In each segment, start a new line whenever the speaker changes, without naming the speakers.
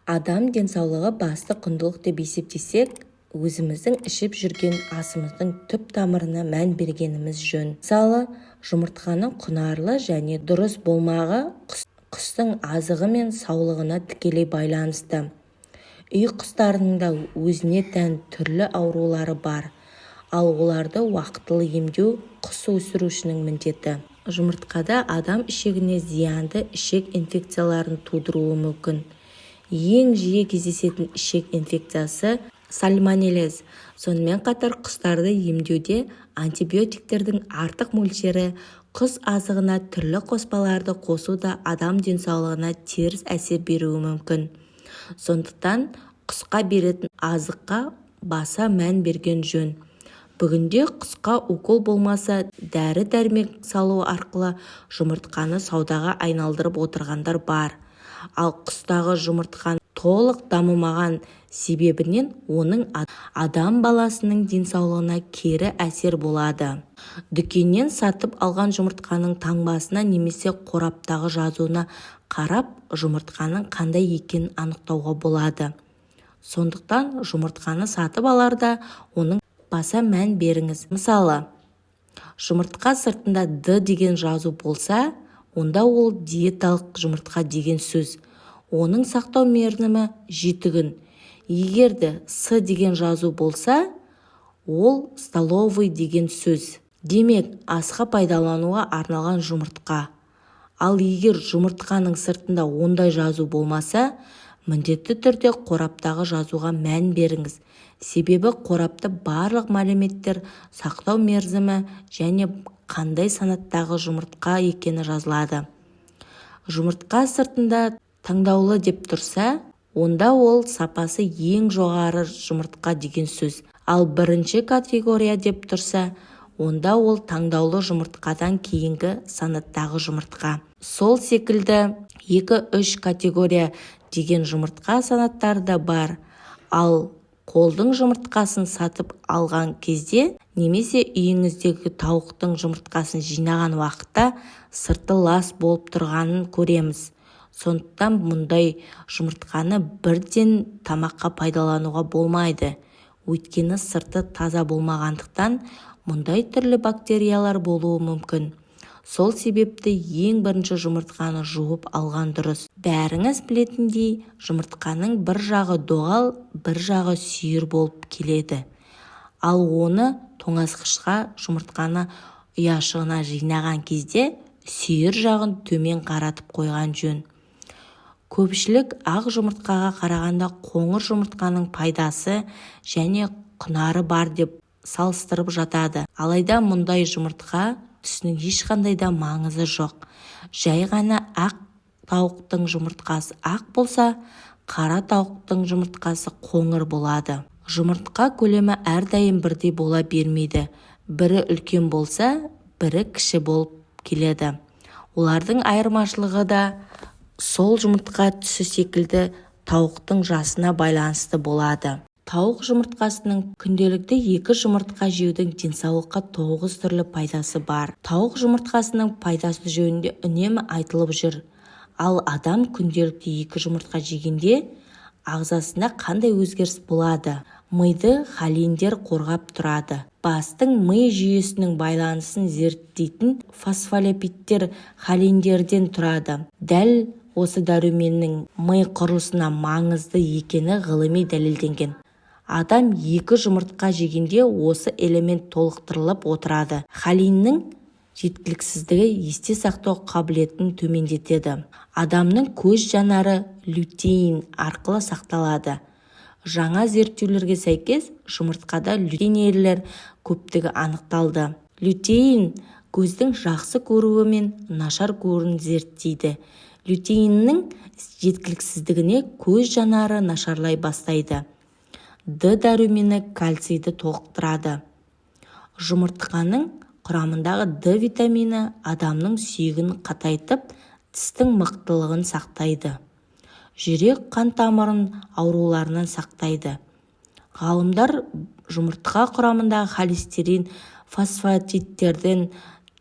Адам денсаулығы басты құндылық деп есептесек, өзіміздің ішіп жүрген асымыздың түп тамырына мән бергеніміз жөн. Мысалы, жұмыртқаның құнарлы және дұрыс болмағы құстың азығы мен саулығына тікелей байланысты. Үй құстарының да өзіне тән түрлі аурулары бар, ал оларды уақытылы емдеу құс өсірушінің міндеті. Жұмыртқада адам ішегіне зиянды ішек инфекцияларын тудыруы мүмкін. Ең жиі кездесетін ішек инфекциясы сальмонеллез. Сонымен қатар құстарды емдеуде антибиотиктердің артық мөлшері, құс азығына түрлі қоспаларды қосу да адам денсаулығына теріс әсер беруі мүмкін. Сондықтан құсқа беретін азыққа баса мән берген жөн. Бүгінде құсқа укол болмаса, дәрі-дәрмек салу арқылы жұмыртқаны саудаға айналдырып отырғандар бар. Ал құстағы жұмыртқаны толық дамымаған себебінен оның адам баласының денсаулығына кері әсер болады. Дүкеннен сатып алған жұмыртқаның таңбасына немесе қораптағы жазуына қарап, жұмыртқаның қандай екенін анықтауға болады. Сондықтан жұмыртқаны сатып аларда оның баса мән беріңіз. Мысалы, жұмыртқа сыртында Д деген жазу болса, онда ол диеталық жұмыртқа деген сөз. Оның сақтау мерзімі 7 күн. Егерде С деген жазу болса, ол столовый деген сөз. Демек, асқа пайдалануға арналған жұмыртқа. Ал егер жұмыртқаның сыртында ондай жазу болмаса, міндетті түрде қораптағы жазуға мән беріңіз. Себебі қорапта барлық мәліметтер, сақтау мерзімі және қандай санаттағы жұмыртқа екені жазылады. Жұмыртқа сыртында таңдаулы деп тұрса, онда ол сапасы ең жоғары жұмыртқа деген сөз. Ал бірінші категория деп тұрса, онда ол таңдаулы жұмыртқадан кейінгі санаттағы жұмыртқа. Сол секілді 2-3 категория деген жұмыртқа санаттары да бар. Ал қолдың жұмыртқасын сатып алған кезде немесе үйіңіздегі тауықтың жұмыртқасын жинаған уақытта сырты лас болып тұрғанын көреміз. Сондықтан мұндай жұмыртқаны бірден тамаққа пайдалануға болмайды. Өйткені сырты таза болмағандықтан мұндай түрлі бактериялар болуы мүмкін. Сол себепті ең бірінші жұмыртқаны жуып алған дұрыс. Бәріңіз білетіндей, жұмыртқаның бір жағы доғал, бір жағы сүйір болып келеді. Ал оны тоңазғышқа жұмыртқаны ұяшығына жинаған кезде сүйір жағын төмен қаратып қойған жөн. Көпшілік ақ жұмыртқаға қарағанда қоңыр жұмыртқаның пайдасы және құнары бар деп салыстырып жатады. Алайда мұндай жұмыртқа түсінің ешқандай да маңызы жоқ. Жай ғана ақ тауықтың жұмыртқасы ақ болса, қара тауықтың жұмыртқасы қоңыр болады. Жұмыртқа көлемі әрдайым бірдей бола бермейді. Бірі үлкен болса, бірі кіші болып келеді. Олардың айырмашылығы да сол жұмыртқа түсі секілді тауықтың жасына байланысты болады. Тауық жұмыртқасының күнделікті 2 жұмыртқа жеудің денсаулыққа 9 түрлі пайдасы бар. Тауық жұмыртқасының пайдасы жөнінде үнемі айтылып жүр. Ал адам күнделікті 2 жұмыртқа жегенде ағзасында қандай өзгеріс болады? Миды холиндер қорғап тұрады. Бастың ми жүйесінің байланысын зерттейтін фосфолипидтер холиндерден тұрады. Дәл осы дәруменнің ми құрылысына маңызды екені ғылыми дәлелденген. Адам 2 жұмыртқа жегенде осы элемент толықтырылып отырады. Холиннің жеткіліксіздігі есте сақтау қабілетін төмендетеді. Адамның көз жанары лютеин арқылы сақталады. Жаңа зерттеулерге сәйкес жұмыртқада лютеиндер көптігі анықталды. Лютеин көздің жақсы көруі мен нашар көруін зерттейді. Лютеиннің жеткіліксіздігіне көз жанары нашарлай бастайды. Д дәрумені кальцийді толықтырады. Жұмыртқаның құрамындағы Д витамині адамның сүйегін қатайтып, тістің мықтылығын сақтайды. Жүрек қан тамырын ауруларынан сақтайды. Ғалымдар жұмыртқа құрамындағы холестерин фосфатидтерден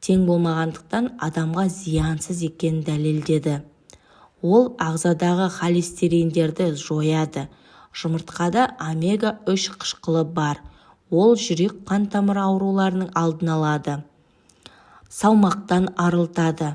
тең болмағандықтан адамға зиянсыз екенін дәлелдеді. Ол ағзадағы холестериндерді жояды. Жұмыртқада омега-3 қышқылы бар. Ол жүрек қан тамыры ауруларының алдын алады. Салмақтан арылтады.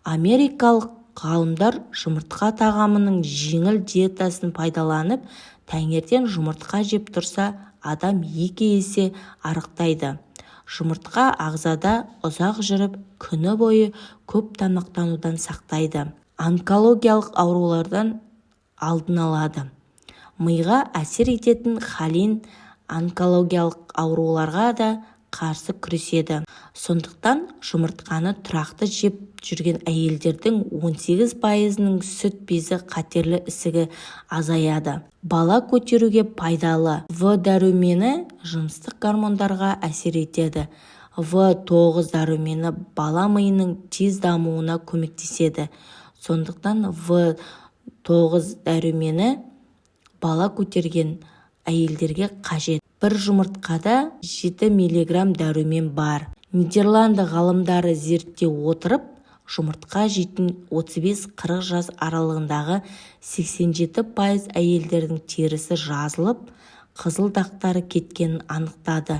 Америкалық ғалымдар жұмыртқа тағамының жеңіл диетасын пайдаланып, таңертең жұмыртқа жеп тұрса, адам 2 есе арықтайды. Жұмыртқа ағзада ұзақ жүріп, күні бойы көп тамақтанудан сақтайды. Онкологиялық аурулардан алдын алады. Миға әсер ететін холин онкологиялық ауруларға да қарсы күреседі. Сондықтан жұмыртқаны тұрақты жеп жүрген әйелдердің 18%-ның сүт безі қатерлі ісігі азаяды. Бала көтеруге пайдалы. В дәрумені жыныстық гормондарға әсер етеді. В9 дәрумені бала миының тез дамуына көмектеседі. Сондықтан В9 дәрумені бала көтерген әйелдерге қажет. Бір жұмыртқада 7 мг дәрумен бар. Нидерланды ғалымдары зерттей отырып, жұмыртқа жейтін 35-40 жас аралығындағы 87% әйелдердің терісі жазылып, қызыл дақтары кеткенін анықтады.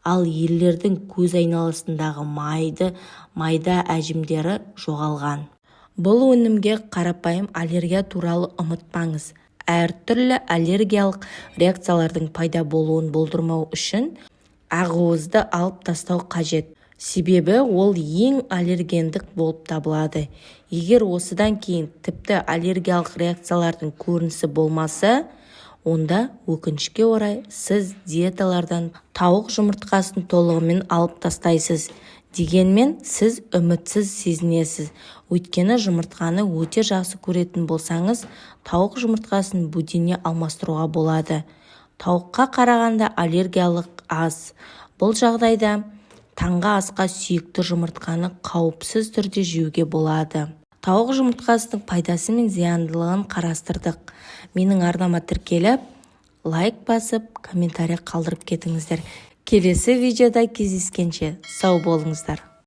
Ал ерлердің көз айналасындағы майда әжімдері жоғалған. Бұл өнімге қарапайым аллергия туралы ұмытпаңыз. Әртүрлі аллергиялық реакциялардың пайда болуын болдырмау үшін ақуызды алып тастау қажет. Себебі ол ең аллергендік болып табылады. Егер осыдан кейін тіпті аллергиялық реакциялардың көрінісі болмаса, онда өкінішке орай сіз диеталардан тауық жұмыртқасын толығымен алып тастайсыз. Дегенмен сіз үмітсіз сезінесіз. Өйткені жұмыртқаны өте жақсы көретін болсаңыз, тауық жұмыртқасын бөдене алмастыруға болады. Тауыққа қарағанда аллергиялық аз. Бұл жағдайда таңғы асқа сүйікті жұмыртқаны қауіпсіз түрде жеуге болады. Тауық жұмыртқасының пайдасы мен зияндылығын қарастырдық. Менің арнама тіркеліп, лайк басып, комментарий қалдырып кетіңіздер. Келесі видеода кездескенше сау болыңыздар.